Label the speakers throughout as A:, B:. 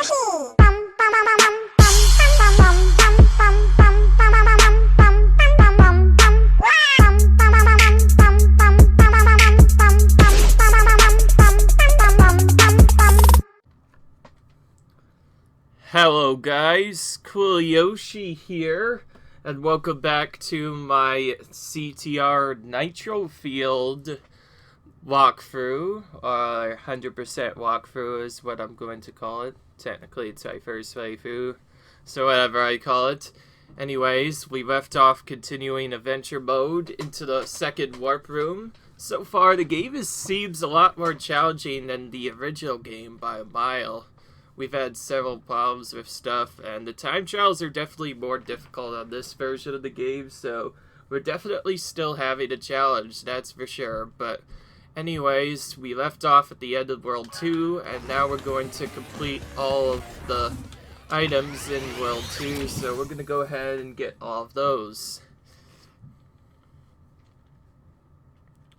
A: Hello guys, Cool Yoshi here, and welcome back to my CTR Nitro Field walkthrough, 100% walkthrough is what I'm going to call it. Technically it's my first playthrough, so whatever I call it. Anyways, we left off continuing adventure mode into the second warp room. So far the game seems a lot more challenging than the original game by a mile. We've had several problems with stuff, and the time trials are definitely more difficult on this version of the game, so we're definitely still having a challenge, that's for sure. But anyways, we left off at the end of World 2, and now we're going to complete all of the items in World 2, so we're going to go ahead and get all of those.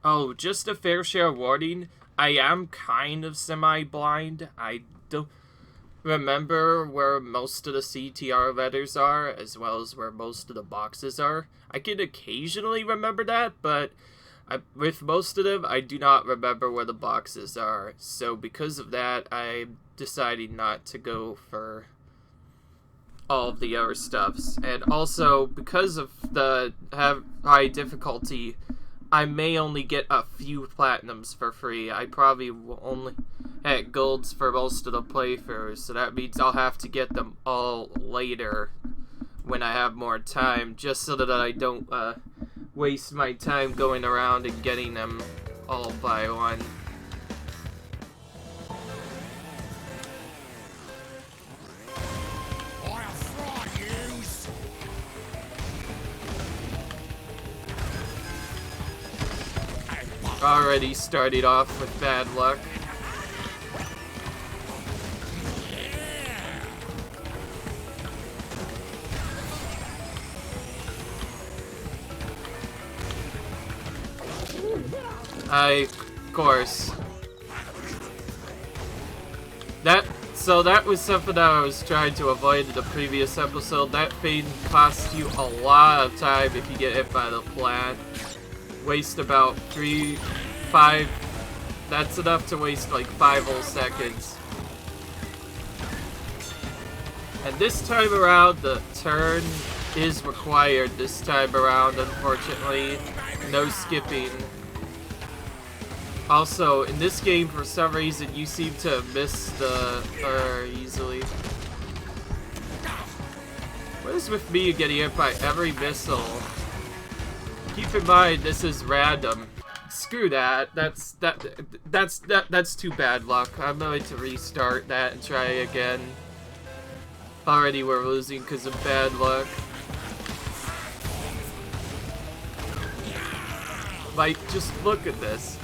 A: Oh, just a fair share warning, I am kind of semi-blind. I don't remember where most of the CTR letters are, as well as where most of the boxes are. I can occasionally remember that, but with most of them, I do not remember where the boxes are. So because of that, I'm deciding not to go for all of the other stuffs. And also, because of the high difficulty, I may only get a few platinums for free. I probably will only get golds for most of the playthroughs, so that means I'll have to get them all later when I have more time, just so that I don't waste my time going around and getting them all by one. Already started off with bad luck. Of course. So that was something that I was trying to avoid in the previous episode. That thing costs you a lot of time if you get hit by the plant. Waste about 5, that's enough to waste like 5 whole seconds. And this time around, the turn is required this time around, unfortunately. No skipping. Also, in this game, for some reason, you seem to miss the easily. What is with me getting hit by every missile? Keep in mind, this is random. Screw that. That's too bad luck. I'm going to restart that and try again. Already we're losing because of bad luck. Like, just look at this.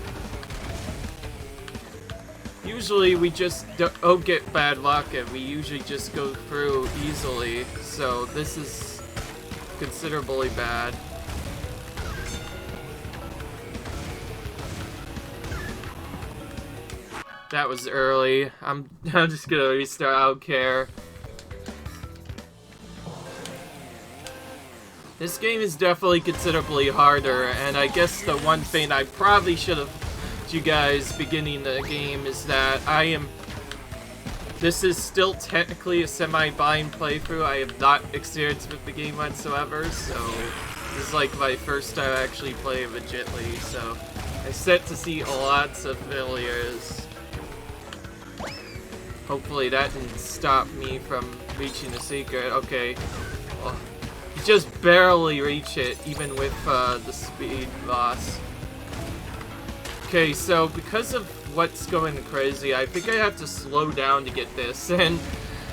A: Usually we just don't get bad luck and we usually just go through easily. So this is considerably bad. That was early. I'm just gonna restart, I don't care. This game is definitely considerably harder, and I guess the one thing I probably should have told you guys beginning the game is that this is still technically a semi-blind playthrough. I have not experienced with the game whatsoever, so this is like my first time actually playing legitly, so I set to see lots of failures. Hopefully that didn't stop me from reaching the secret. Okay. Well, you just barely reach it, even with the speed loss. Okay, so because of what's going crazy, I think I have to slow down to get this. And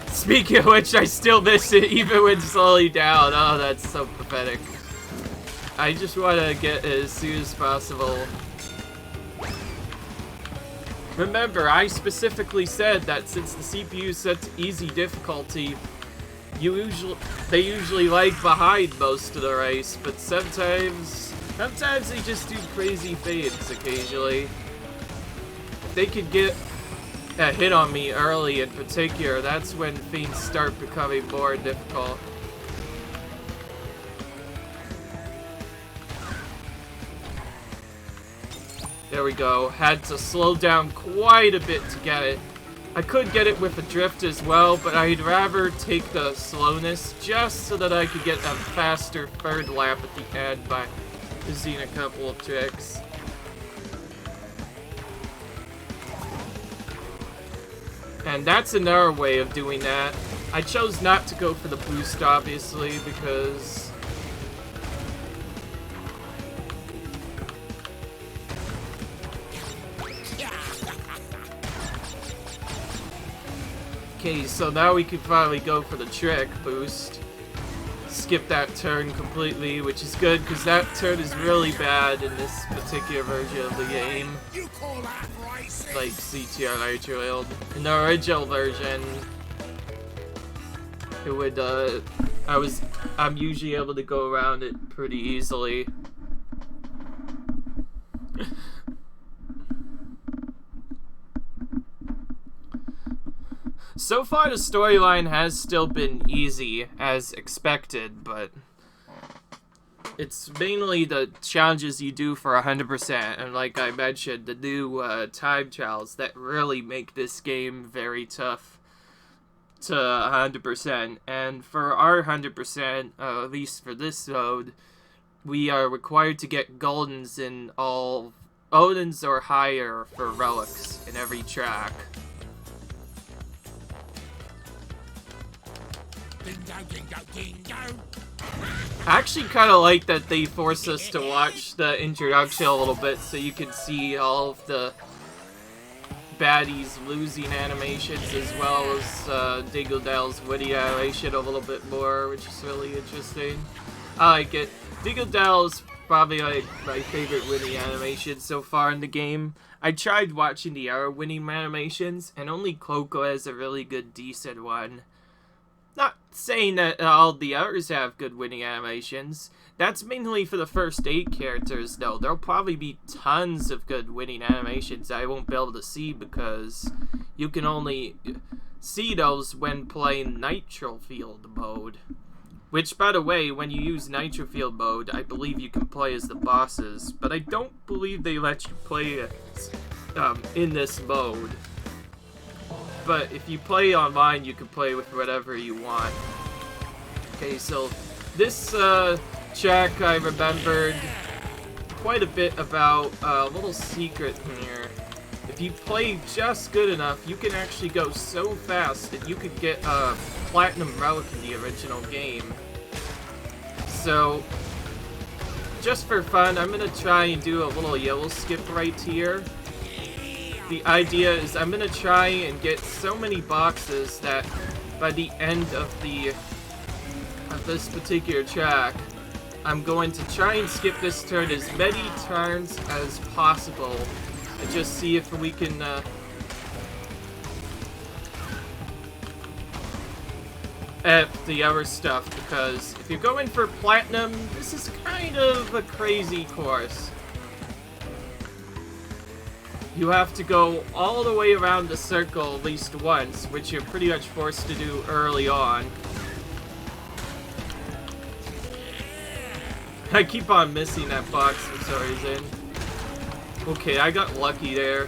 A: speaking of which, I still miss it even when slowly down. Oh, that's so pathetic. I just want to get it as soon as possible. Remember, I specifically said that since the CPU is set to easy difficulty, they usually lag behind most of the race, but sometimes they just do crazy things occasionally. They could get hit on me early in particular, that's when things start becoming more difficult. There we go. Had to slow down quite a bit to get it. I could get it with a drift as well, but I'd rather take the slowness just so that I could get a faster third lap at the end by using a couple of tricks. And that's another way of doing that. I chose not to go for the boost, obviously, because... Okay, so now we can finally go for the trick boost. Skip that turn completely, which is good, because that turn is really bad in this particular version of the game. Like CTR Nitro. In the original version, it would, I'm usually able to go around it pretty easily. So far, the storyline has still been easy, as expected, but it's mainly the challenges you do for 100%, and like I mentioned, the new time trials that really make this game very tough to 100%. And for our 100%, at least for this mode, we are required to get Goldens in all Odins or higher for relics in every track.
B: Dingo, dingo, dingo.
A: I actually kind of like that they force us to watch the introduction a little bit so you can see all of the baddies losing animations as well as Dingodile's witty animation a little bit more, which is really interesting. I like it. Dingodile's probably like my favorite witty animation so far in the game. I tried watching the other winning animations, and only Coco has a really good, decent one. Not saying that all the others have good winning animations. That's mainly for the first 8 characters, though. There'll probably be tons of good winning animations I won't be able to see because you can only see those when playing Nitro Field mode. Which, by the way, when you use Nitro Field mode, I believe you can play as the bosses, but I don't believe they let you play in this mode. But if you play online, you can play with whatever you want. Okay, so this track I remembered quite a bit about a little secret here. If you play just good enough, you can actually go so fast that you could get a platinum relic in the original game. So, just for fun, I'm gonna try and do a little yellow skip right here. The idea is I'm gonna try and get so many boxes that by the end of this particular track, I'm going to try and skip this turn as many turns as possible and just see if we can at the other stuff, because if you're going for platinum, this is kind of a crazy course. You have to go all the way around the circle at least once, which you're pretty much forced to do early on. I keep on missing that box for some reason. Okay, I got lucky there.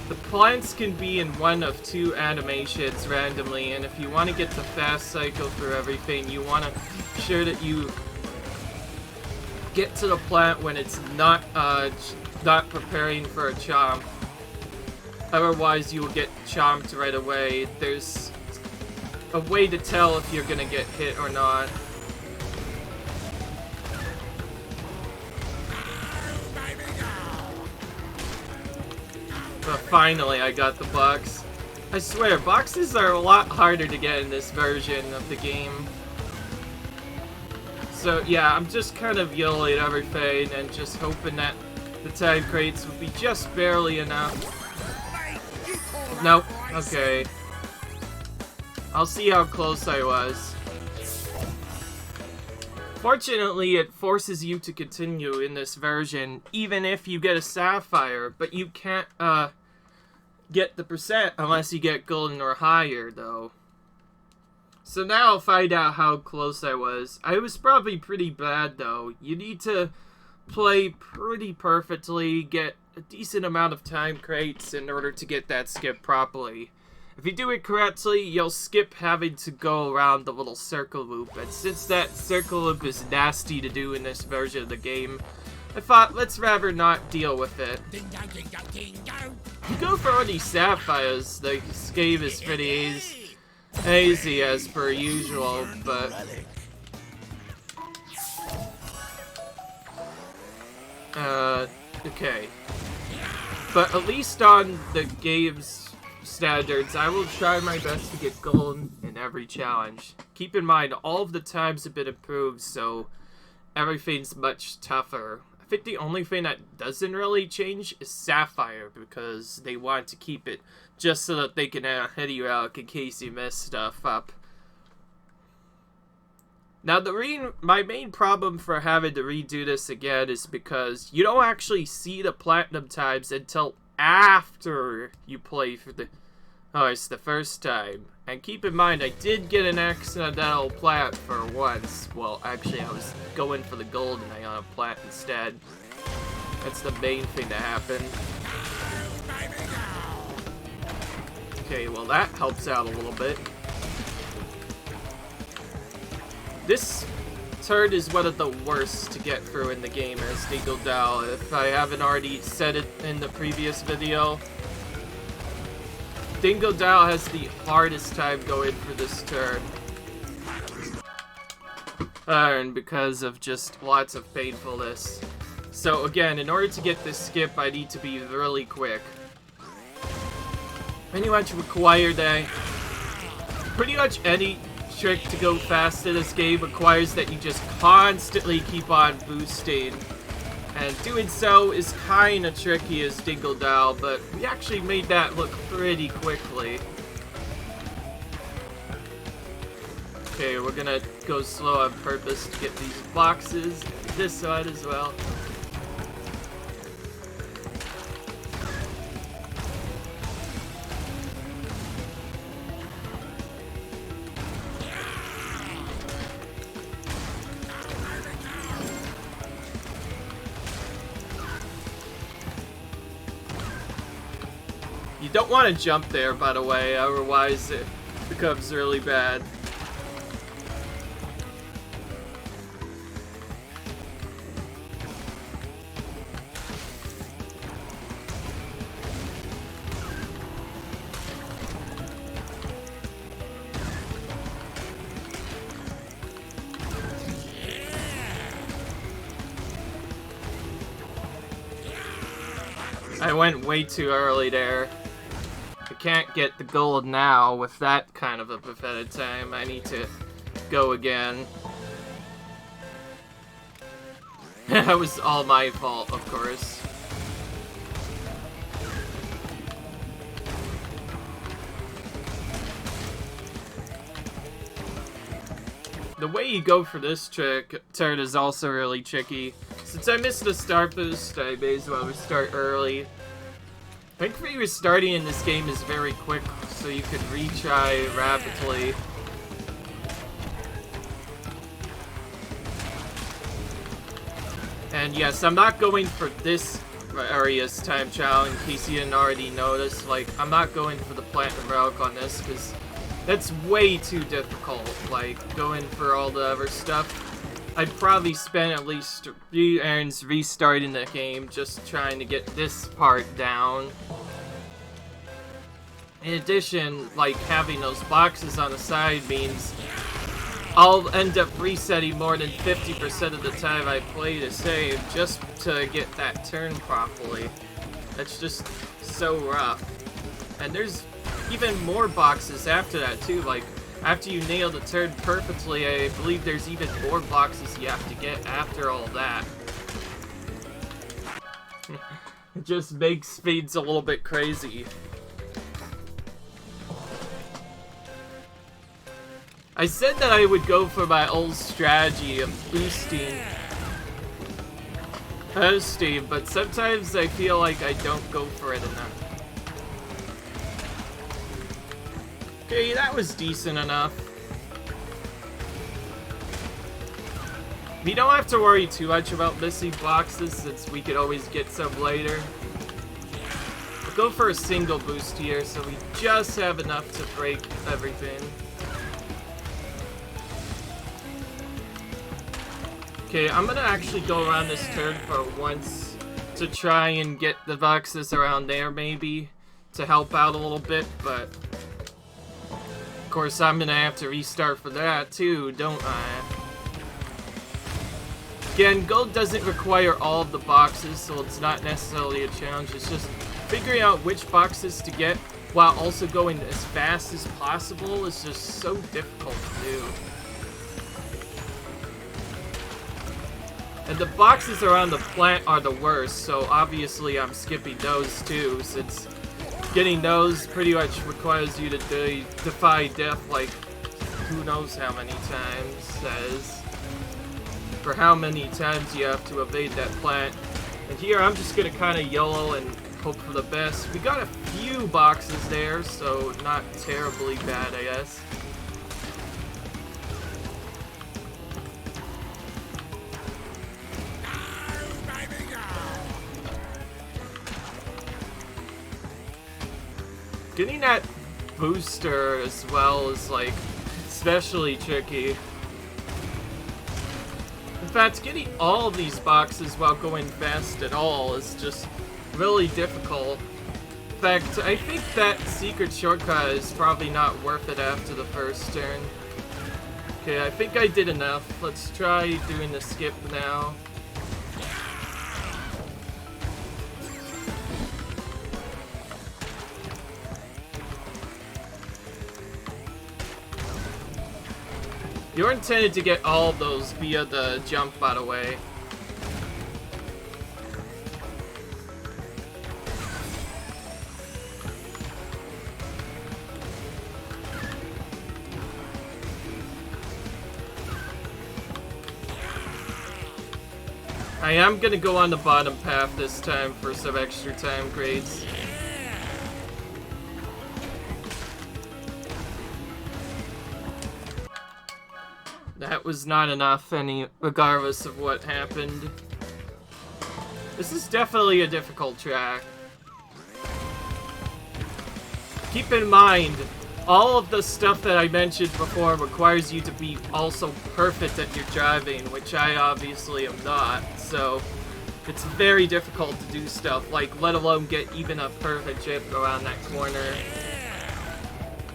A: The plants can be in one of 2 animations randomly, and if you want to get the fast cycle for everything, you want to be sure that you get to the plant when it's not preparing for a chomp. Otherwise, you will get chomped right away. There's a way to tell if you're gonna get hit or not. But finally, I got the box. I swear, boxes are a lot harder to get in this version of the game. So yeah, I'm just kind of yelling everything and just hoping that the time crates would be just barely enough. Nope. Okay. I'll see how close I was. Fortunately, it forces you to continue in this version, even if you get a sapphire, but you can't, get the percent unless you get golden or higher, though. So now I'll find out how close I was. I was probably pretty bad, though. You need to play pretty perfectly, get a decent amount of time crates in order to get that skip properly. If you do it correctly, you'll skip having to go around the little circle loop, and since that circle loop is nasty to do in this version of the game, I thought let's rather not deal with it.
B: Dingo, dingo, dingo.
A: You go for all these sapphires, the game is pretty easy as per usual, but okay. But at least on the game's standards, I will try my best to get gold in every challenge. Keep in mind, all of the times have been improved, so everything's much tougher. I think the only thing that doesn't really change is Sapphire, because they want to keep it just so that they can head you out in case you mess stuff up. Now, my main problem for having to redo this again is because you don't actually see the platinum times until after you play for it's the first time. And keep in mind, I did get an accidental plat for once. Well, actually, I was going for the gold and I got a plat instead. That's the main thing that happened. Okay, well that helps out a little bit. This turn is one of the worst to get through in the game as Dingodile, if I haven't already said it in the previous video. Dingodile has the hardest time going for this turn. And because of just lots of painfulness. So again, in order to get this skip, I need to be really quick. Pretty much required pretty much any trick to go fast in this game requires that you just constantly keep on boosting. And doing so is kinda tricky as Dingodile, but we actually made that look pretty quickly. Okay, we're gonna go slow on purpose to get these boxes. This side as well. You don't want to jump there, by the way, otherwise it becomes really bad. I went way too early there. I can't get the gold now with that kind of a pathetic time. I need to go again. That was all my fault, of course. The way you go for this turn is also really tricky. Since I missed the start boost, I may as well start early. I think for restarting in this game is very quick, so you can retry rapidly. And yes, I'm not going for this area's time challenge, in case you didn't already notice. Like, I'm not going for the Platinum Relic on this, because that's way too difficult. Like, going for all the other stuff. I'd probably spend at least 3 turns restarting the game just trying to get this part down. In addition, like, having those boxes on the side means I'll end up resetting more than 50% of the time I play to save just to get that turn properly. That's just so rough. And there's even more boxes after that too, like, after you nail the turn perfectly, I believe there's even more boxes you have to get after all that. It just makes speeds a little bit crazy. I said that I would go for my old strategy of boosting, but sometimes I feel like I don't go for it enough. Okay, that was decent enough. We don't have to worry too much about missing boxes since we could always get some later. We'll go for a single boost here so we just have enough to break everything. Okay, I'm gonna actually go around this turn for once to try and get the boxes around there maybe to help out a little bit, but of course I'm gonna have to restart for that too, don't I? Again, gold doesn't require all of the boxes, so it's not necessarily a challenge. It's just figuring out which boxes to get while also going as fast as possible is just so difficult to do. And the boxes around the plant are the worst, so obviously I'm skipping those too, since getting those pretty much requires you to defy death like who knows how many times, says. For how many times you have to evade that plant. And here I'm just gonna kind of YOLO and hope for the best. We got a few boxes there, so not terribly bad, I guess. Getting that booster as well is like especially tricky. In fact, getting all of these boxes while going fast at all is just really difficult. In fact, I think that secret shortcut is probably not worth it after the first turn. Okay, I think I did enough. Let's try doing the skip now. You're intended to get all of those via the jump, by the way. I am gonna go on the bottom path this time for some extra time grades. That was not enough, regardless of what happened. This is definitely a difficult track. Keep in mind, all of the stuff that I mentioned before requires you to be also perfect at your driving, which I obviously am not, so it's very difficult to do stuff, like, let alone get even a perfect chip around that corner.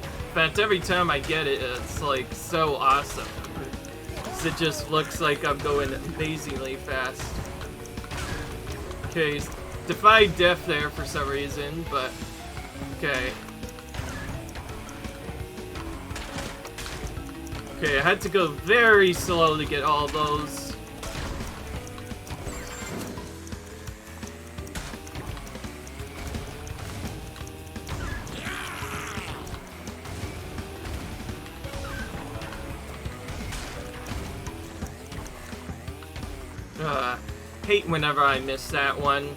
A: In fact, every time I get it, it's, like, so awesome. It just looks like I'm going amazingly fast. Okay, defied death there for some reason, but okay. Okay, I had to go very slow to get all those. Hate whenever I miss that one.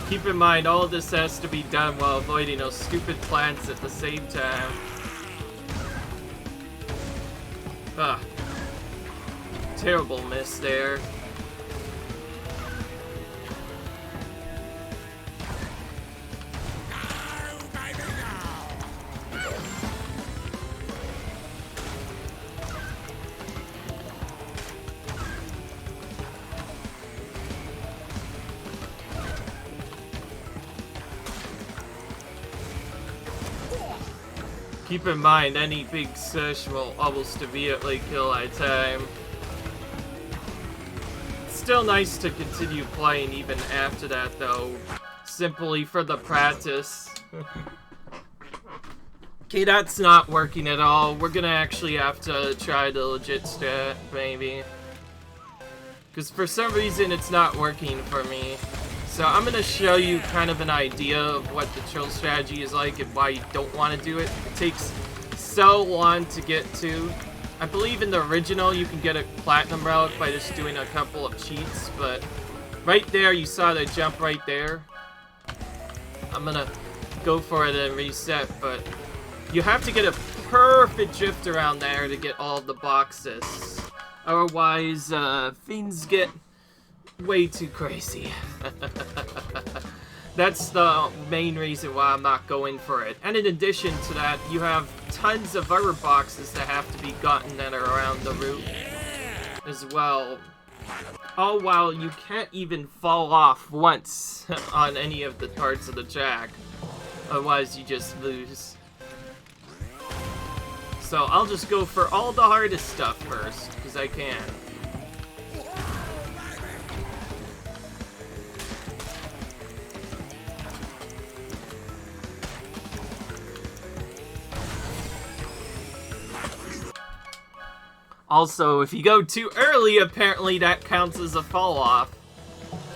A: Keep in mind, all of this has to be done while avoiding those stupid plants at the same time. Terrible miss there. Keep in mind, any big search will almost immediately kill our time. It's still nice to continue playing even after that, though, simply for the practice. Okay, that's not working at all. We're gonna actually have to try the legit strat, maybe. Because for some reason, it's not working for me. So I'm going to show you kind of an idea of what the troll strategy is like and why you don't want to do it. It takes so long to get to. I believe in the original you can get a platinum relic by just doing a couple of cheats, but right there you saw the jump right there. I'm going to go for it and reset, but you have to get a perfect drift around there to get all the boxes. Otherwise, things get way too crazy. That's the main reason why I'm not going for it. And in addition to that, you have tons of other boxes that have to be gotten that are around the route as well. All while you can't even fall off once on any of the parts of the track. Otherwise, you just lose. So I'll just go for all the hardest stuff first, because I can. Also, if you go too early, apparently that counts as a fall off.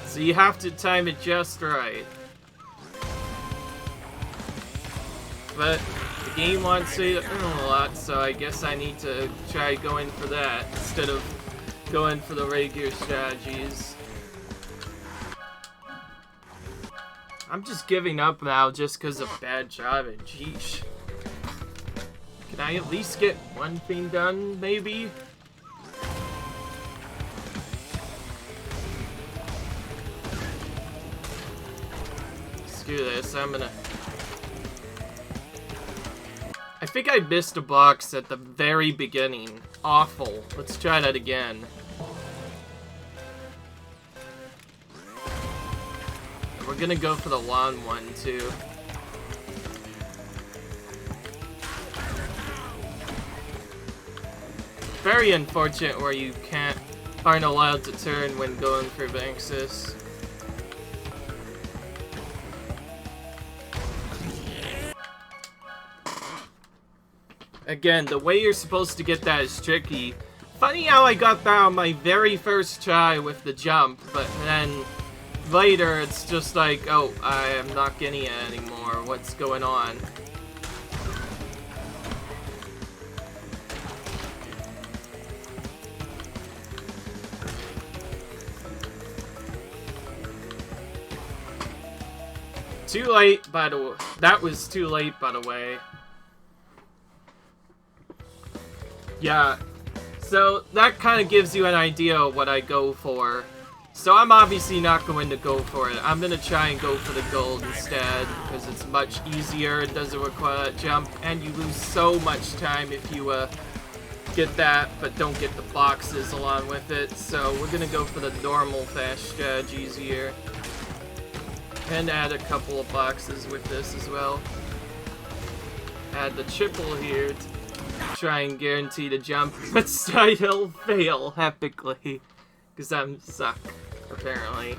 A: So you have to time it just right. But the game wants you to earn a lot, so I guess I need to try going for that instead of going for the regular strategies. I'm just giving up now just because of bad driving. Jeesh. Can I at least get one thing done, maybe? Screw this, I'm gonna... I think I missed a box at the very beginning. Awful. Let's try that again. We're gonna go for the lawn one, too. Very unfortunate where you aren't allowed to turn when going for Banksys. Again, the way you're supposed to get that is tricky. Funny how I got that on my very first try with the jump, but then later it's just like, oh, I am not getting it anymore. What's going on? Too late, by the way. That was too late, by the way. Yeah, so that kind of gives you an idea of what I go for. So I'm obviously not going to go for it. I'm going to try and go for the gold instead, because it's much easier, it doesn't require that jump, and you lose so much time if you get that, but don't get the boxes along with it. So we're going to go for the normal fast strategies here. And add a couple of boxes with this as well. Add the triple here to try and guarantee the jump, but still fail epically. Because I'm suck, apparently.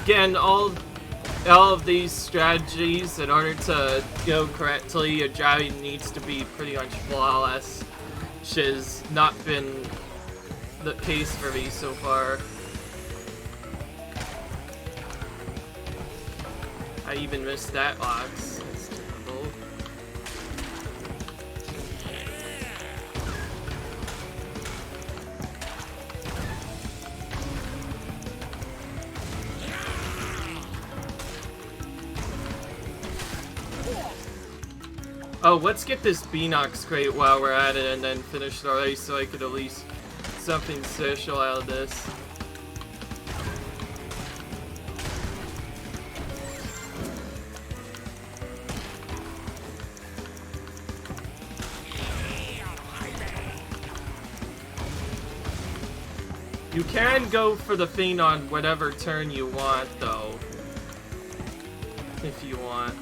A: Again, all of these strategies, in order to go correctly, your driving needs to be pretty much flawless. Which has not been the case for me so far. I even missed that box. That's terrible. Oh, let's get this Beanox crate while we're at it and then finish the race so I could at least something social out of this. You can go for the thing on whatever turn you want, though. If you want.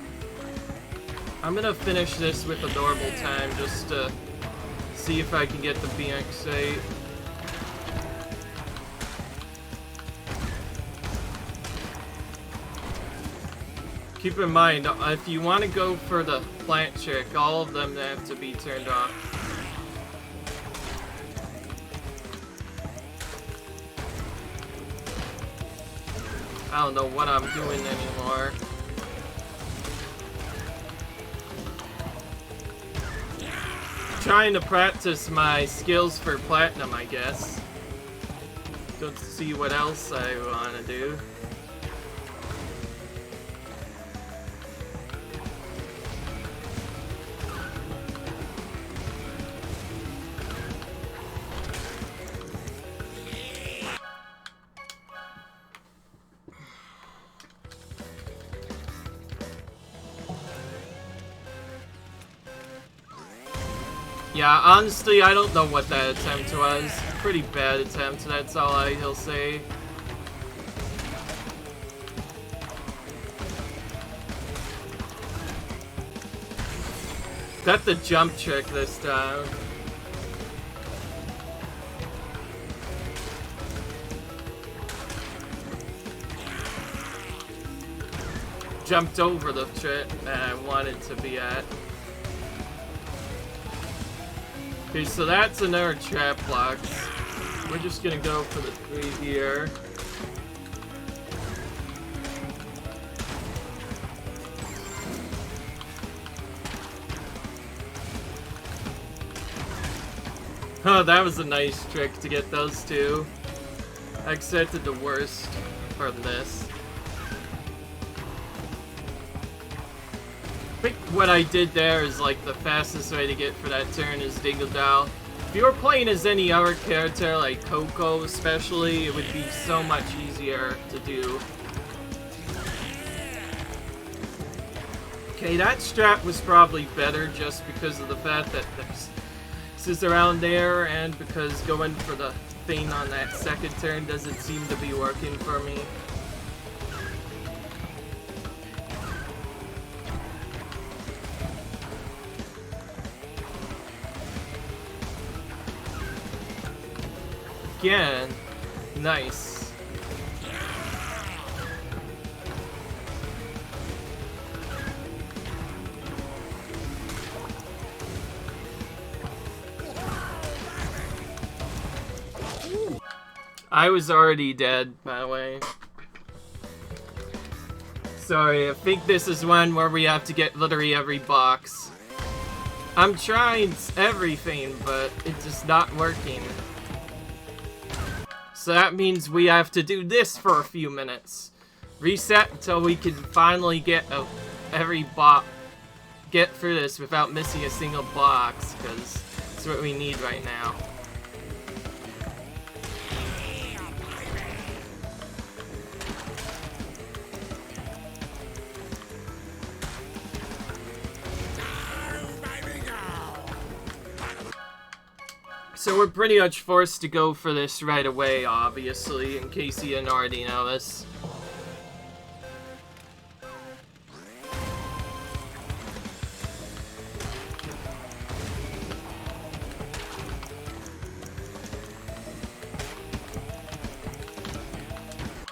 A: I'm gonna finish this with a normal time just to see if I can get the BX8. Keep in mind, if you want to go for the plant trick, all of them have to be turned off. I don't know what I'm doing anymore. Trying to practice my skills for platinum, I guess. Let's see what else I want to do. Yeah, honestly, I don't know what that attempt was. Pretty bad attempt, that's all I'll say. Got the jump trick this time. Jumped over the trick that I wanted to be at. Okay, so that's another trap box. We're just gonna go for the 3 here. Oh, that was a nice trick to get those two. I accepted the worst from this. I think what I did there is like the fastest way to get for that turn is Dingodile. If you were playing as any other character, like Coco especially, it would be so much easier to do. Okay, that strat was probably better just because of the fact that there's is around there, and because going for the feint on that second turn doesn't seem to be working for me. Again, nice. I was already dead, by the way. Sorry, I think this is one where we have to get literally every box. I'm trying everything, but it's just not working. So that means we have to do this for a few minutes. Reset until we can finally get every box. Get through this without missing a single box, because that's what we need right now. So we're pretty much forced to go for this right away, obviously, in case you didn't already know this.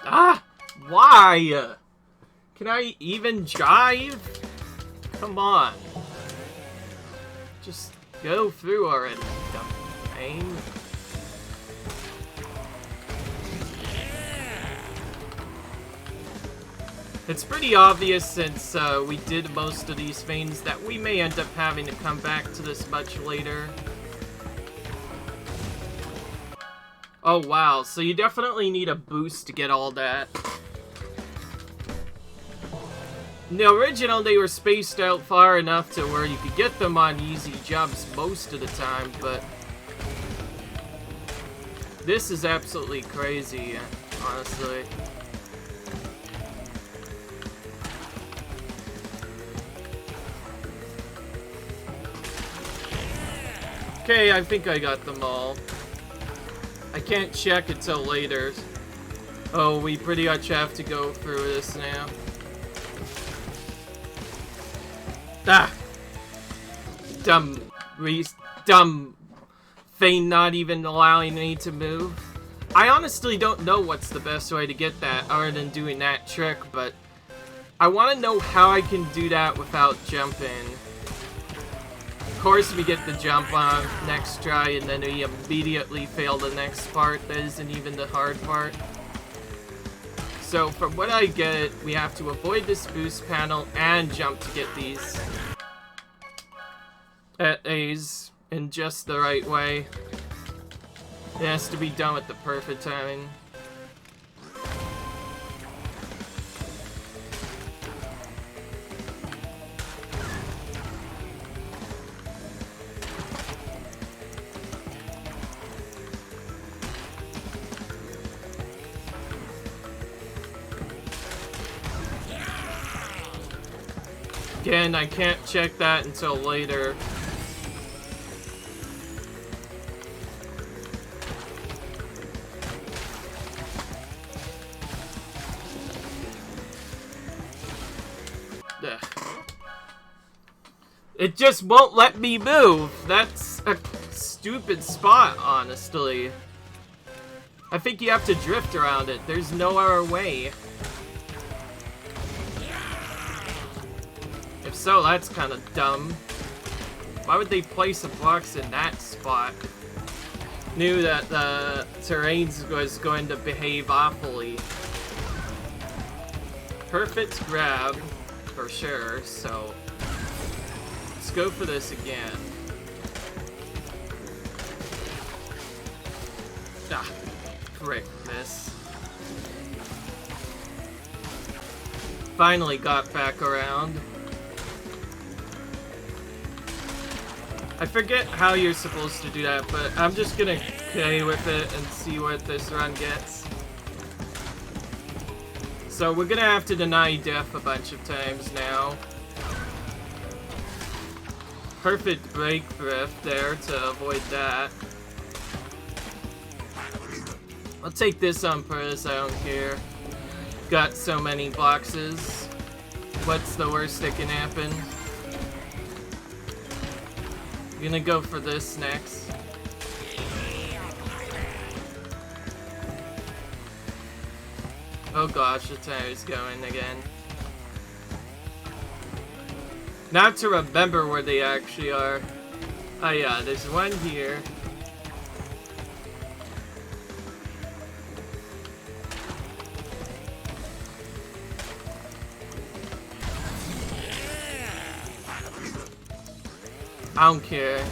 A: Ah! Why? Can I even jive? Come on. Just go through already, dumb pain. It's pretty obvious since we did most of these feints that we may end up having to come back to this much later. Oh wow, so you definitely need a boost to get all that. In the original, they were spaced out far enough to where you could get them on easy jumps most of the time, but this is absolutely crazy, honestly. Okay, I think I got them all. I can't check until later. Oh, we pretty much have to go through this now. Ah! Dumb feint not even allowing me to move. I honestly don't know what's the best way to get that other than doing that trick, but I want to know how I can do that without jumping. Of course, we get the jump on next try, and then we immediately fail the next part. That isn't even the hard part. So, from what I get, we have to avoid this boost panel and jump to get these at A's in just the right way. It has to be done at the perfect timing. Again, I can't check that until later. Ugh. It just won't let me move. That's a stupid spot, honestly. I think you have to drift around it. There's no other way. If so, that's kind of dumb. Why would they place the blocks in that spot? Knew that the terrain was going to behave awfully. Perfect grab, for sure, so let's go for this again. Ah, frick this. Finally got back around. I forget how you're supposed to do that, but I'm just gonna play with it and see what this run gets. So we're gonna have to deny death a bunch of times now. Perfect break drift there to avoid that. I'll take this on purpose, I don't care. Got so many boxes. What's the worst that can happen? I'm gonna go for this next. Oh gosh, the tire's going again. Not to remember where they actually are. Oh yeah, there's one here. I don't care.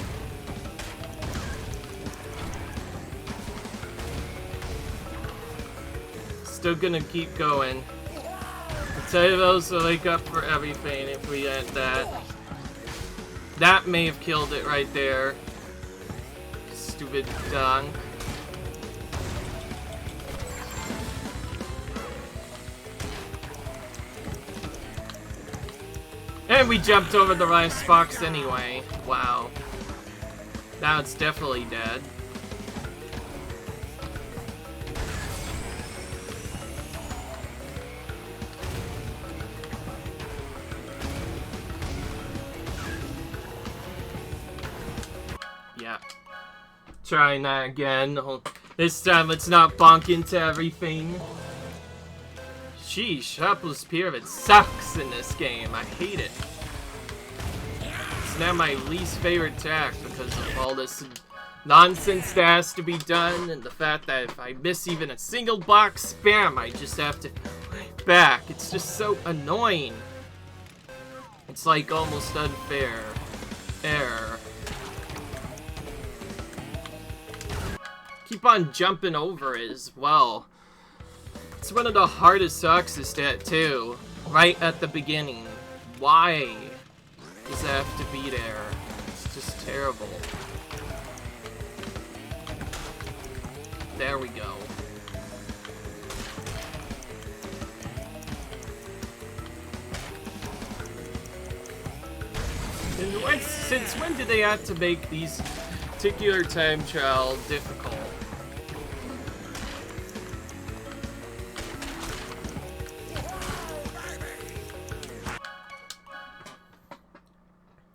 A: Still gonna keep going. The tables will wake up for everything if we get that. That may have killed it right there. Stupid dunk. And we jumped over the rice box anyway. Wow. Now it's definitely dead. Yeah. Trying that again. This time let's not bonk into everything. Sheesh, Helpless Pyramid sucks in this game. I hate it. It's now my least favorite attack because of all this nonsense that has to be done and the fact that if I miss even a single box spam, I just have to back. It's just so annoying. It's like almost unfair. Error. Keep on jumping over it as well. It's one of the hardest sucks is that too. Right at the beginning. Why does that have to be there? It's just terrible. There we go. And since when did they have to make these particular time trial difficult?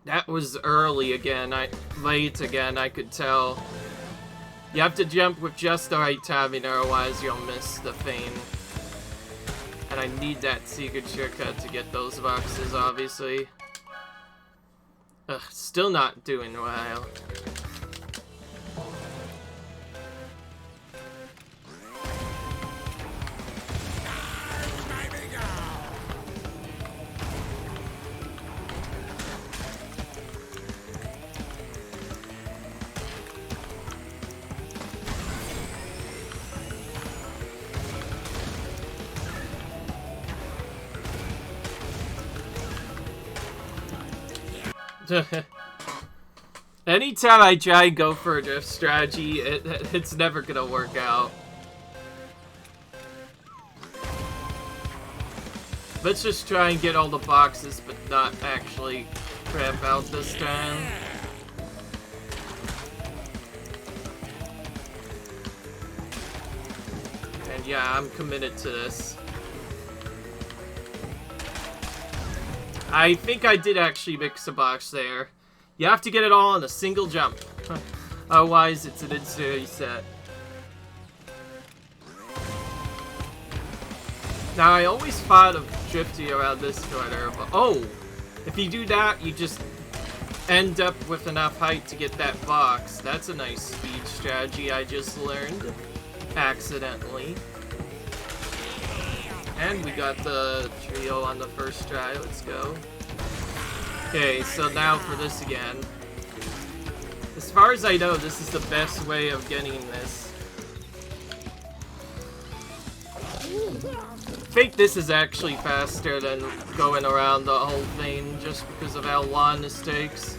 A: That was early again. Late again, I could tell. You have to jump with just the right timing, otherwise you'll miss the thing. And I need that secret shortcut to get those boxes, obviously. Ugh, still not doing well. Anytime I try and go for a drift strategy, it's never gonna work out. Let's just try and get all the boxes, but not actually crap out this time. And yeah, I'm committed to this. I think I did actually mix a box there. You have to get it all in a single jump. Otherwise, it's an instant reset. Now, I always thought of drifting around this corner, but oh! If you do that, you just end up with enough height to get that box. That's a nice speed strategy I just learned. Accidentally. And we got the trio on the first try. Let's go. Okay, so now for this again. As far as I know, this is the best way of getting this. I think this is actually faster than going around the whole thing just because of how long this takes.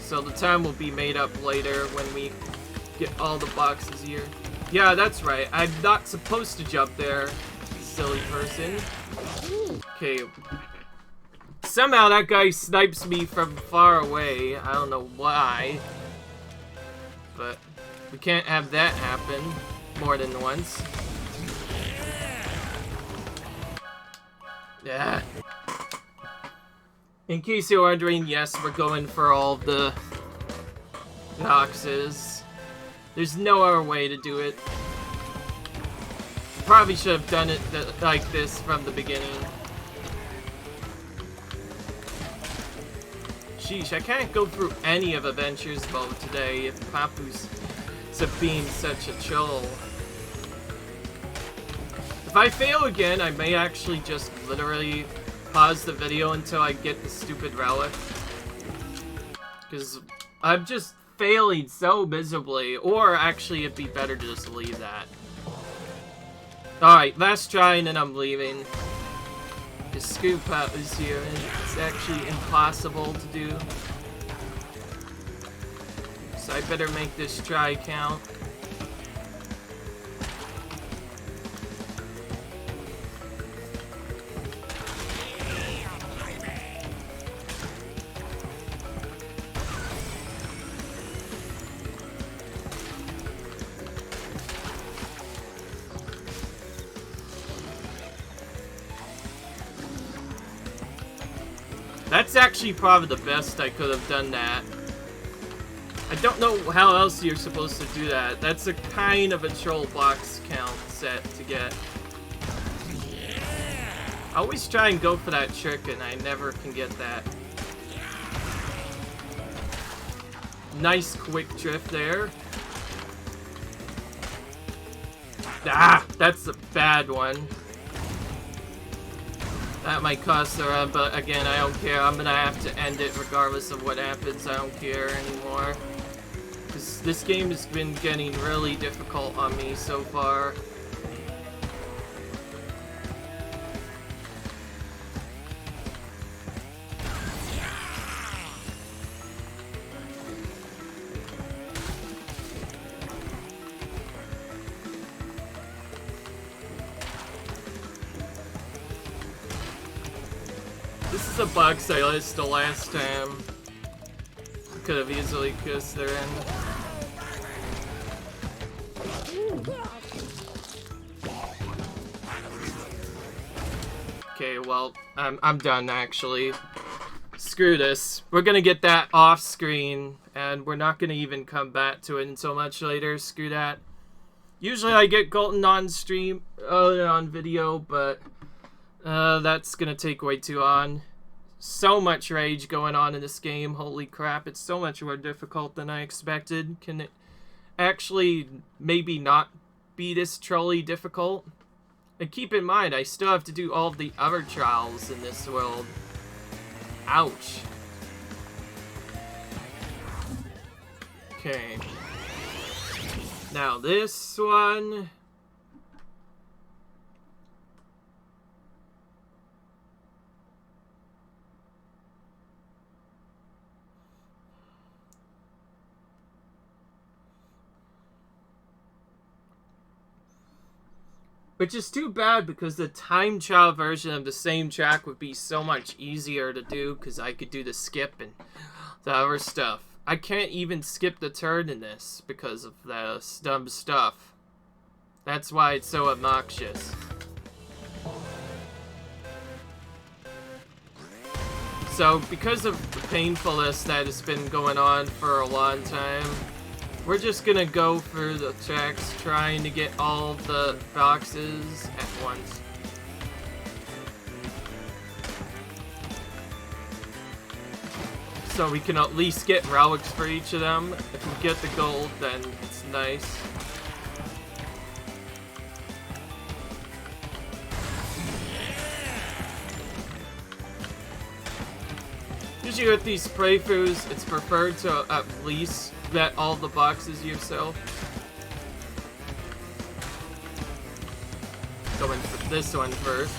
A: So the time will be made up later when we get all the boxes here. Yeah, that's right. I'm not supposed to jump there, silly person. Okay. Somehow that guy snipes me from far away. I don't know why. But we can't have that happen more than once. Yeah. In case you're wondering, yes, we're going for all the boxes. There's no other way to do it. Probably should have done it like this from the beginning. Sheesh, I can't go through any of Adventures mode today if Papu's being such a troll. If I fail again, I may actually just literally pause the video until I get the stupid relic. Because I'm just failing so miserably. Or actually, it'd be better to just leave that. Alright, last try and then I'm leaving. The scoop out is here and it's actually impossible to do. So I better make this try count. That's actually probably the best I could have done that. I don't know how else you're supposed to do that. That's a kind of a troll box count set to get. I always try and go for that trick and I never can get that. Nice quick drift there. Ah, that's a bad one. That might cost a run, but again, I don't care. I'm gonna have to end it regardless of what happens. I don't care anymore. Because this game has been getting really difficult on me so far. This is a box I missed the last time. Could have easily kissed their end. Okay, well, I'm done actually. Screw this. We're gonna get that off screen, and we're not gonna even come back to it until much later. Screw that. Usually I get Golden on stream, on video, but that's gonna take way too long. So much rage going on in this game. Holy crap, it's so much more difficult than I expected. Can it actually maybe not be this trolly difficult? And keep in mind, I still have to do all of the other trials in this world. Ouch. Okay. Now this one. Which is too bad because the time trial version of the same track would be so much easier to do because I could do the skip and the other stuff. I can't even skip the turn in this because of the dumb stuff. That's why it's so obnoxious. So, because of the painfulness that has been going on for a long time, we're just gonna go through the tracks trying to get all the boxes at once. So we can at least get relics for each of them. If we get the gold, then it's nice. Usually with these playthroughs, it's preferred to at least get all the boxes yourself. Going for this one first.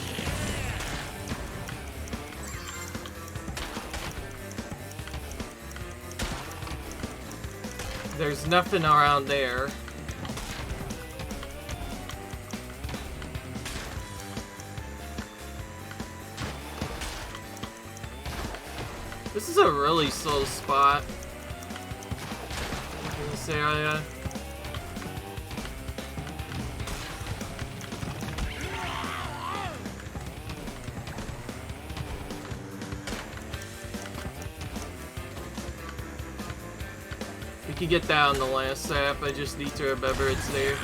A: There's nothing around there. This is a really slow spot in this area. We can get that on the last lap. I just need to remember it's there.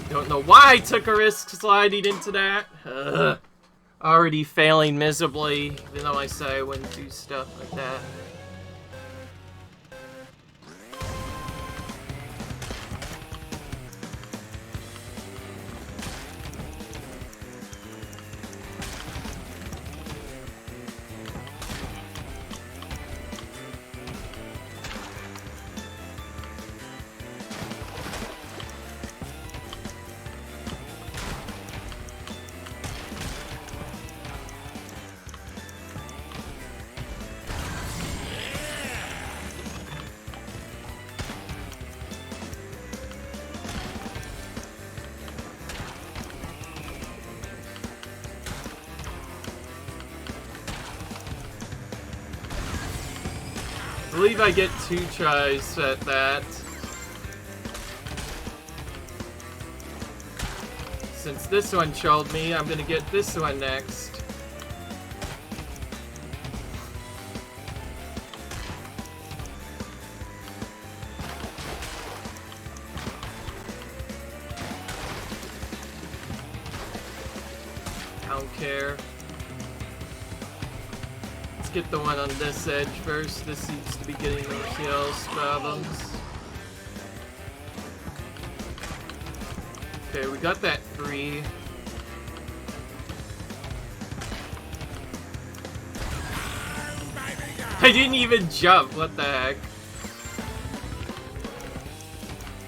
A: Don't know why I took a risk sliding into that. Already failing miserably, even though I say I wouldn't do stuff like that. I believe I get 2 tries at that. Since this one trolled me, I'm gonna get this one next. I don't care. Get the one on this edge first. This seems to be getting the kills problems. Okay, we got that 3. I didn't even jump, what the heck?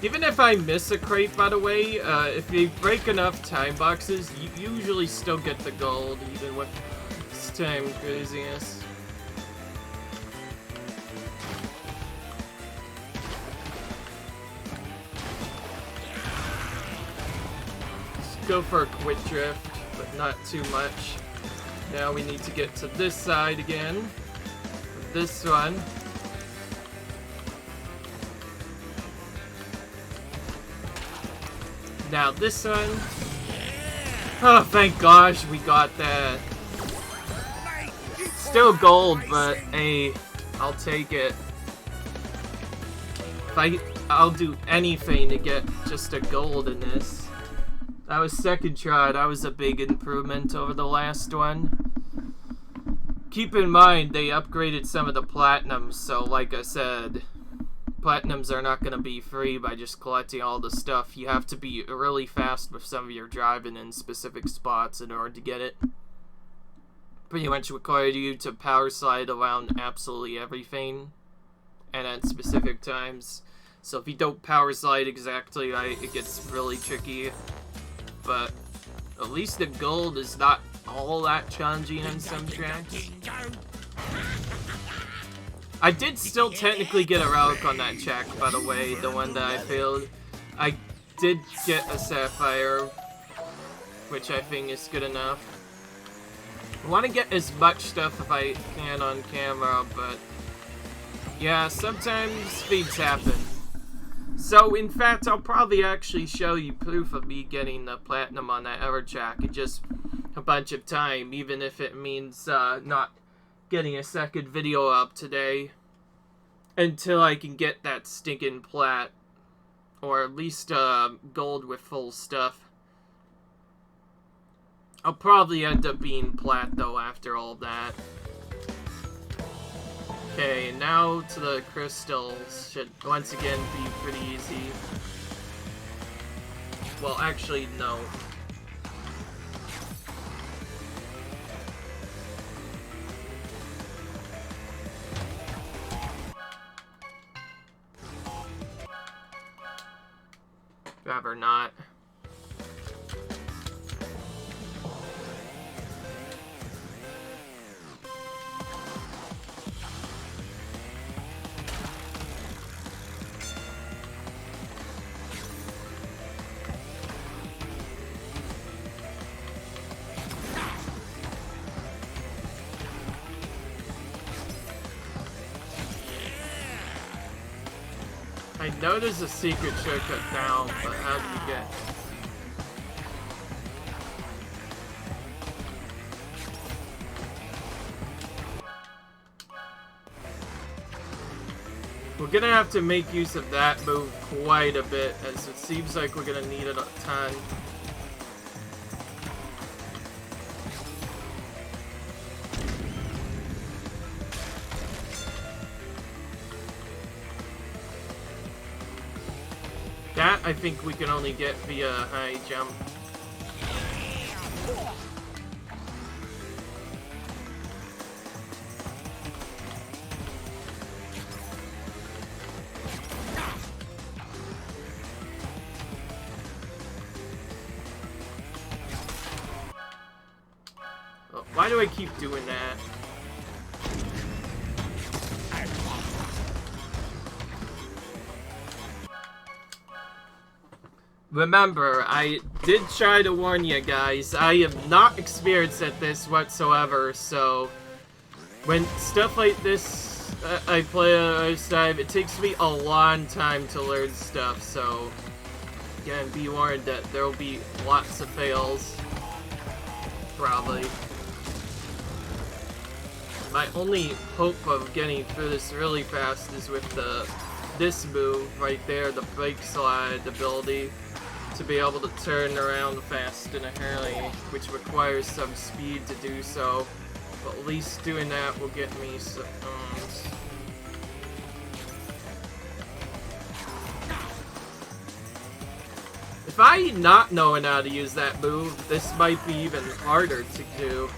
A: Even if I miss a crate, by the way, if you break enough time boxes, you usually still get the gold, even with this time craziness. Go for a quick drift, but not too much. Now we need to get to this side again. This one. Now this one. Oh, thank gosh we got that. Still gold, but hey, I'll take it. I'll do anything to get just a gold in this. That was second try. That was a big improvement over the last one. Keep in mind, they upgraded some of the platinums, so like I said, platinums are not going to be free by just collecting all the stuff. You have to be really fast with some of your driving in specific spots in order to get it. Pretty much require you to power slide around absolutely everything, and at specific times. So if you don't power slide exactly right, it gets really tricky. But at least the gold is not all that challenging on some tracks. I did still technically get a relic on that check, by the way, the one that I failed. I did get a sapphire, which I think is good enough. I want to get as much stuff if I can on camera, but yeah, sometimes things happen. So, in fact, I'll probably actually show you proof of me getting the platinum on that other track in just a bunch of time, even if it means not getting a second video up today until I can get that stinking plat, or at least gold with full stuff. I'll probably end up being plat though after all that. Okay, now to the crystals. Should once again be pretty easy. Well, actually, no. Rather not. I know there's a secret shortcut down, but how do you get? We're gonna have to make use of that move quite a bit, as it seems like we're gonna need it a ton. That, I think we can only get via high jump. Oh, why do I keep doing that? Remember, I did try to warn you guys, I am not experienced at this whatsoever, so when stuff like this I play this time, it takes me a long time to learn stuff, so again, be warned that there will be lots of fails, probably. My only hope of getting through this really fast is with this move right there, the brake slide ability, to be able to turn around fast in a hurry, which requires some speed to do so. But at least doing that will get me some. If I not knowing how to use that move, this might be even harder to do.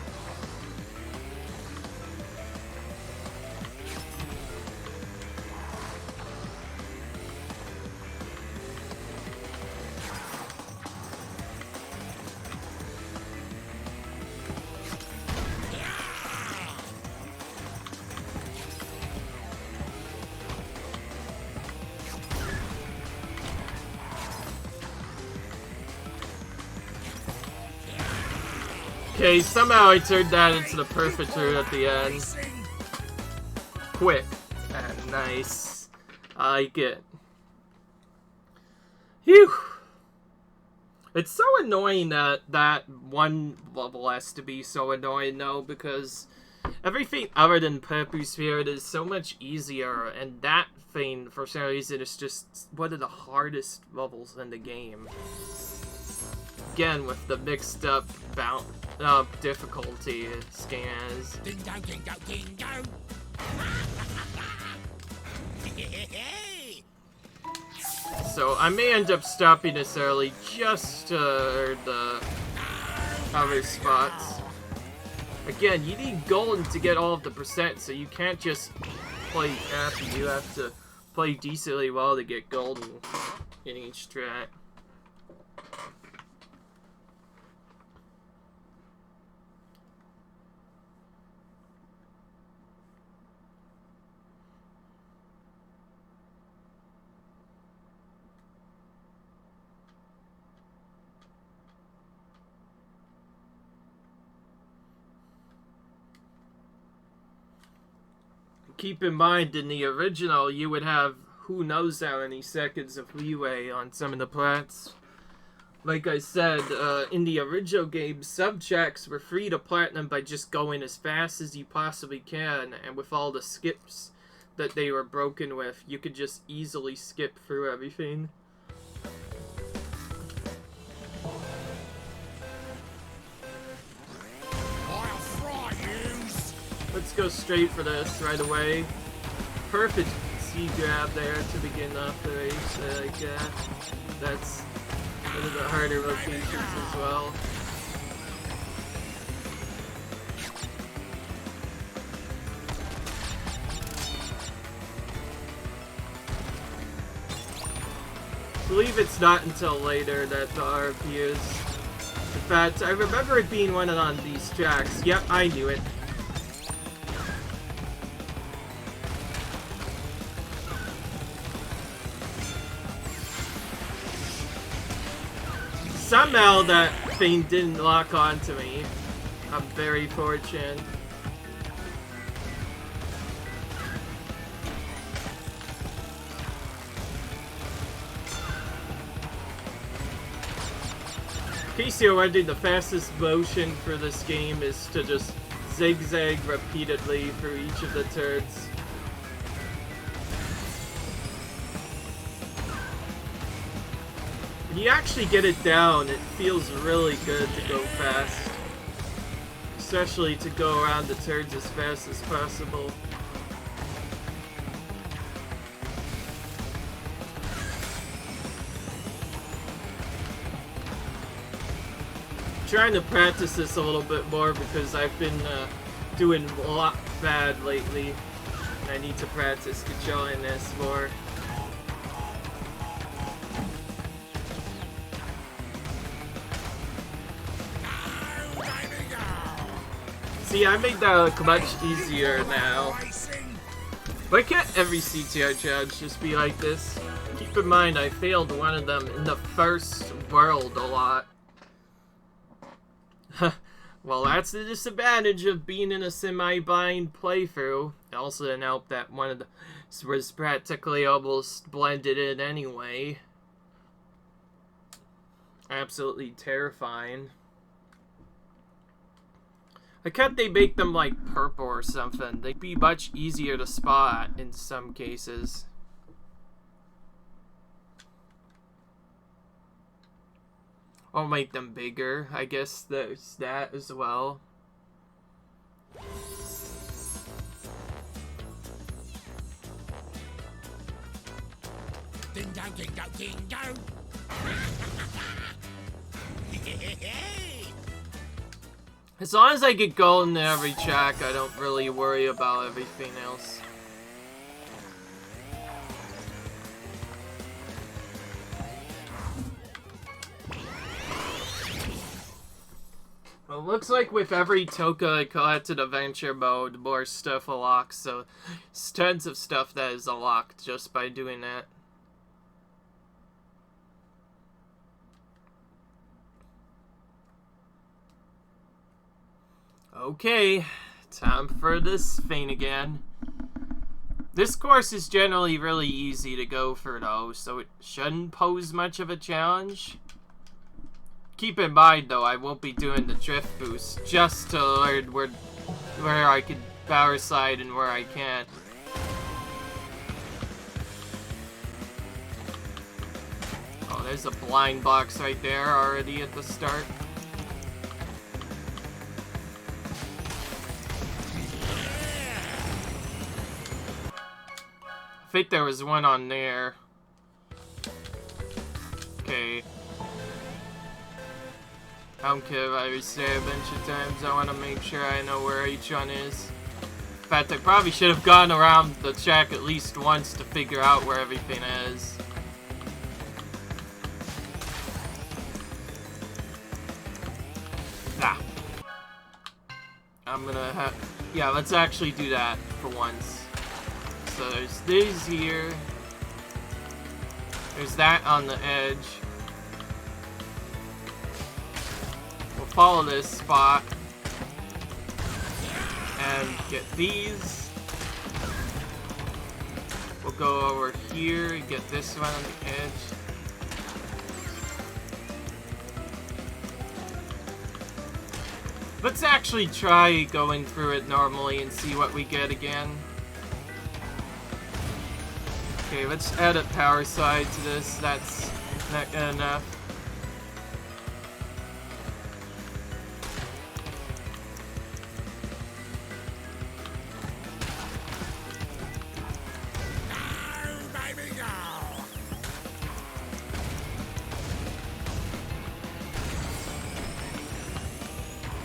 A: Okay, somehow I turned that into the perfect route at the end. Quick and nice. I like it. Phew. It's so annoying that that one level has to be so annoying though, because everything other than Purple Spirit is so much easier, and that thing, for some reason, is just one of the hardest levels in the game. Again, with the mixed up difficulty scans.
B: Dingo, dingo, dingo.
A: So I may end up stopping this early just to the other spots. Again, you need golden to get all of the percent, so you can't just play happy. You have to play decently well to get golden in each track. keep in mind, in the original, you would have who knows how many seconds of leeway on some of the plats. Like I said, in the original game, subjects were free to platinum by just going as fast as you possibly can, and with all the skips that they were broken with, you could just easily skip through everything. Let's go straight for this right away. Perfect C grab there to begin off the race. I like that. That's one of the harder locations as well. I believe it's not until later that the RP is. In fact, I remember it being one on these tracks. Yep, I knew it. Somehow that thing didn't lock onto me. I'm very fortunate. In case you're wondering, the fastest motion for this game is to just zigzag repeatedly through each of the turns. When you actually get it down, it feels really good to go fast. Especially to go around the turns as fast as possible. Trying to practice this a little bit more because I've been doing a lot bad lately. And I need to practice controlling this more. See, I made that look much easier now. Why can't every CTR challenge just be like this? Keep in mind, I failed one of them in the first world a lot. Well, that's the disadvantage of being in a semi-bind playthrough. It also didn't help that one of the was practically almost blended in anyway. Absolutely terrifying. Why can't they make them like purple or something? They'd be much easier to spot in some cases. Or make them bigger. I guess there's that as well.
B: Dingo, dingo, dingo.
A: As long as I get gold in every track, I don't really worry about everything else. Well, it looks like with every token I collect in adventure mode, more stuff unlocks, so it's tons of stuff that is unlocked just by doing that. Okay, time for this thing again. This course is generally really easy to go for though, so it shouldn't pose much of a challenge. Keep in mind though, I won't be doing the drift boost just to learn where I can power slide and where I can't. Oh, there's a blind box right there already at the start. I think there was one on there. Okay. I don't care if I reset a bunch of times, I want to make sure I know where each one is. In fact, I probably should have gone around the track at least once to figure out where everything is. Ah. I'm gonna have... Yeah, let's actually do that for once. So there's these here. There's that on the edge. We'll follow this spot. And get these. go over here and get this one on the edge. Let's actually try going through it normally and see what we get again. Okay, let's add a power slide to this. That's not good enough.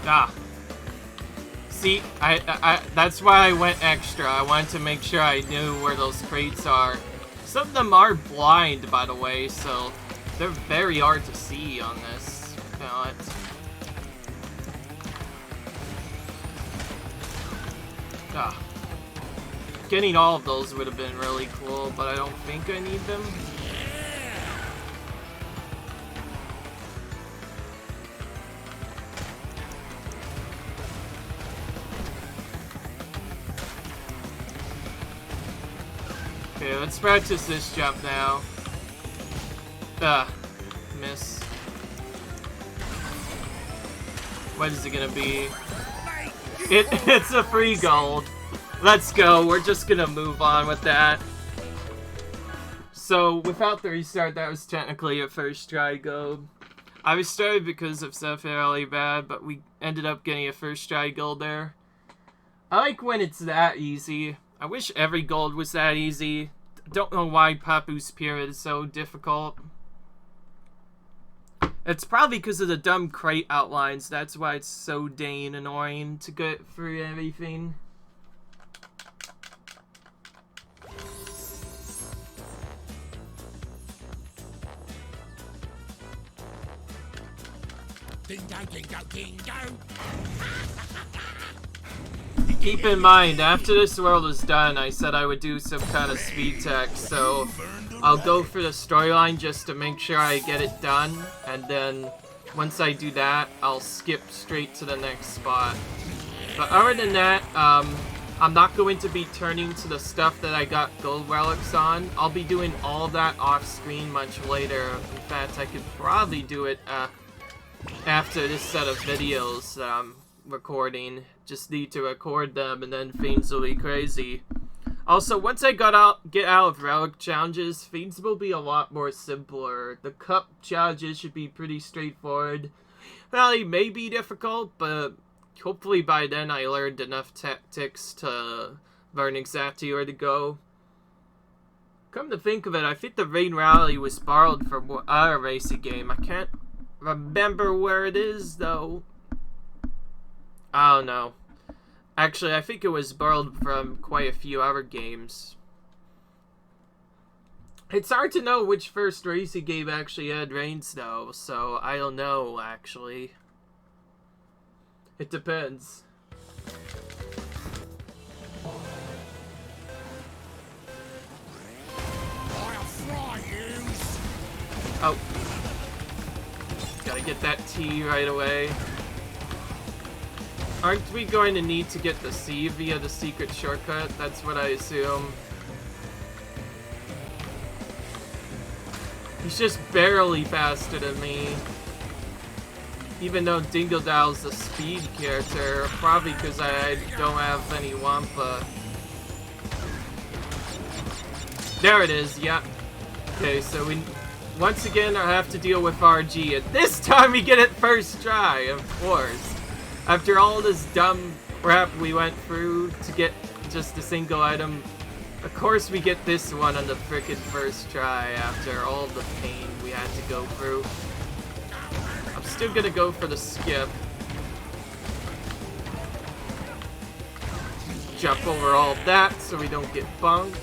A: Ah. See, that's why I went extra. I wanted to make sure I knew where those crates are. Some of them are blind, by the way, so they're very hard to see on this palette. Ah. Getting all of those would have been really cool, but I don't think I need them. Okay, let's practice this jump now. Miss. What is it gonna be? It's a free gold. Let's go, we're just gonna move on with that. So, without the restart, that was technically a first try gold. I was started because of stuff really bad, but we ended up getting a first try gold there. I like when it's that easy. I wish every gold was that easy. Don't know why Papu's Pyramid is so difficult. It's probably because of the dumb crate outlines. That's why it's so dang annoying to get through everything.
B: Dingo, dingo, dingo.
A: Keep in mind, after this world is done, I said I would do some kind of speed tech, so I'll go for the storyline just to make sure I get it done, and then once I do that, I'll skip straight to the next spot. But other than that, I'm not going to be turning to the stuff that I got gold relics on. I'll be doing all that off screen much later. In fact, I could probably do it after this set of videos that I'm recording. Just need to record them and then things will be crazy. Also, once I get out of relic challenges, things will be a lot more simpler. The cup challenges should be pretty straightforward. Well, they may be difficult, but hopefully by then I learned enough tactics to learn exactly where to go. Come to think of it, I think the Rain Rally was borrowed from our racing game. I can't remember where it is, though. I don't know. Actually, I think it was borrowed from quite a few other games. It's hard to know which first racing game actually had rains, though, so I don't know, actually. It depends.
B: I'll fry you.
A: Oh. Gotta get that T right away. Aren't we going to need to get the C via the secret shortcut? That's what I assume. He's just barely faster than me. Even though Dingodile's a speed character, probably because I don't have any Wampa. There it is, yep. Okay, so we once again I have to deal with RG, and this time we get it first try, of course. After all this dumb crap we went through to get just a single item, of course we get this one on the frickin' first try after all the pain we had to go through. I'm still gonna go for the skip. Jump over all of that so we don't get bunked.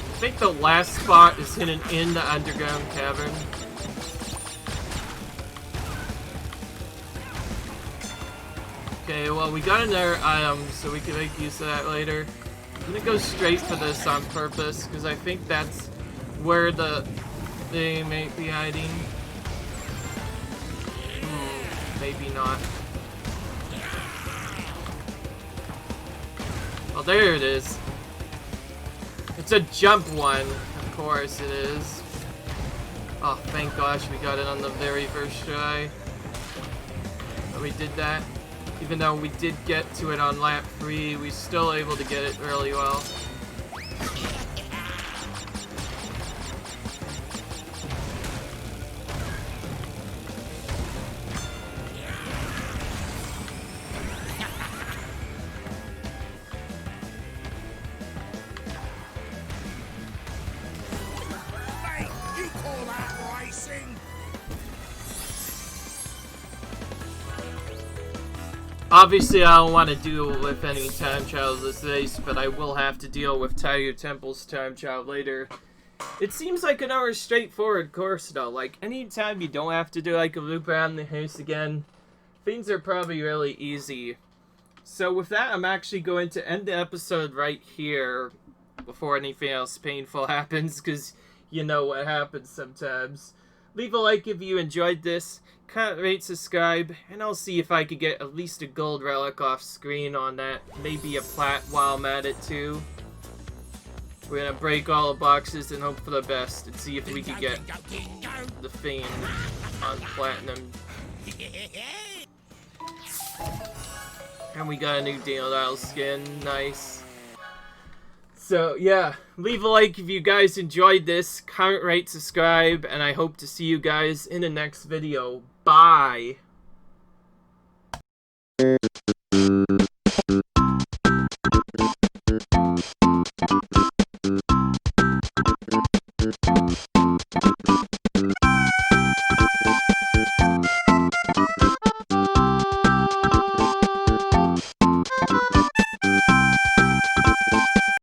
A: I think the last spot is hidden in the underground cavern. Okay, well we got another item, so we can make use of that later. I'm gonna go straight for this on purpose, because I think that's where they may be hiding. Maybe not. Oh, there it is. It's a jump one. Of course it is. Oh, thank gosh we got it on the very first try. But we did that. Even though we did get to it on lap 3, we still able to get it really well.
B: Mate, you call that racing?
A: Obviously, I don't want to deal with any time trials this race, but I will have to deal with Tiger Temple's time trial later. It seems like another straightforward course, though. Like, anytime you don't have to do, like, a loop around the house again, things are probably really easy. So with that, I'm actually going to end the episode right here before anything else painful happens, because you know what happens sometimes. Leave a like if you enjoyed this, comment, rate, subscribe, and I'll see if I could get at least a gold relic off screen on that. Maybe a plat while I'm at it too. We're gonna break all the boxes and hope for the best and see if we can get the fame on platinum. And we got a new Dingodile skin, nice. So yeah, leave a like if you guys enjoyed this, comment, rate, subscribe, and I hope to see you guys in the next video. Bye!